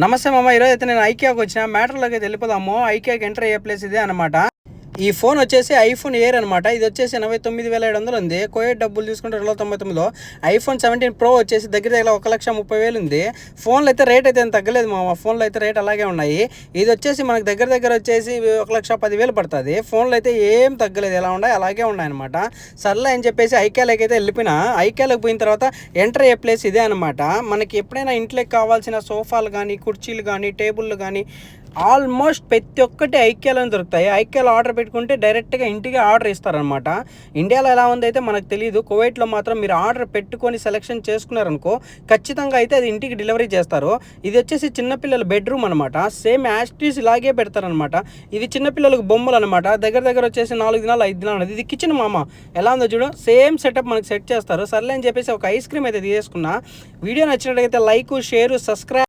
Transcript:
నమస్తే మామ, ఈరోజు అయితే నేను ఐకియాకి వచ్చిన మ్యాటర్లోకి అయితే వెళ్ళిపోదాము. ఐకియాకి ఎంటర్ అయ్యే ప్లేస్ ఇదే అనమాట. ఈ ఫోన్ వచ్చేసి ఐఫోన్ ఎయిర్ అనమాట. ఇది వచ్చేసి 89,700 ఉంది. కోయట్ డబ్బులు తీసుకుంటే 299లో ఐఫోన్ 17 ప్రో వచ్చేసి దగ్గర 1,30,000 ఉంది. ఫోన్లు అయితే రేట్ అయితే ఏం తగ్గలేదు మామ. ఫోన్లు అయితే రేట్ అలాగే ఉన్నాయి. ఇది వచ్చేసి మనకు దగ్గర వచ్చేసి 1,10,000 పడుతుంది. ఫోన్లు అయితే ఏం తగ్గలేదు, ఎలా ఉన్నాయి అలాగే ఉన్నాయన్నమాట. సర్లే అని చెప్పేసి ఐకియాలోకి అయితే వెళ్ళిపోయినా. ఐకియాలోకి పోయిన తర్వాత ఎంటర్ అయ్యే ప్లేస్ ఇదే అనమాట. మనకి ఎప్పుడైనా ఇంట్లోకి కావాల్సిన సోఫాలు కానీ, కుర్చీలు కానీ, టేబుల్లు కానీ ఆల్మోస్ట్ ప్రతి ఒక్కటి ఐకియాలో దొరుకుతాయి. ఐకియాలో ఆర్డర్ పెట్టుకుంటే డైరెక్ట్గా ఇంటికి ఆర్డర్ ఇస్తారనమాట. ఇండియాలో ఎలా ఉందైతే మనకు తెలియదు. కువైట్లో మాత్రం మీరు ఆర్డర్ పెట్టుకొని సెలెక్షన్ చేసుకున్నారనుకో ఖచ్చితంగా అయితే అది ఇంటికి డెలివరీ చేస్తారు. ఇది వచ్చేసి చిన్నపిల్లల బెడ్రూమ్ అనమాట. సేమ్ యాస్టీస్ ఇలాగే పెడతారనమాట. ఇది చిన్నపిల్లలకు బొమ్మలు అనమాట. దగ్గర వచ్చేసి 4 దినాలు 5 దినాలు. ఇది కిచెన్ మామ, ఎలా ఉందో చూడు. సేమ్ సెటప్ మనకి సెట్ చేస్తారు. సర్లే అని చెప్పేసి ఒక ఐస్ క్రీమ్ అయితే తీసుకున్నా. వీడియో నచ్చినట్లయితే లైక్, షేర్, సబ్స్క్రైబ్.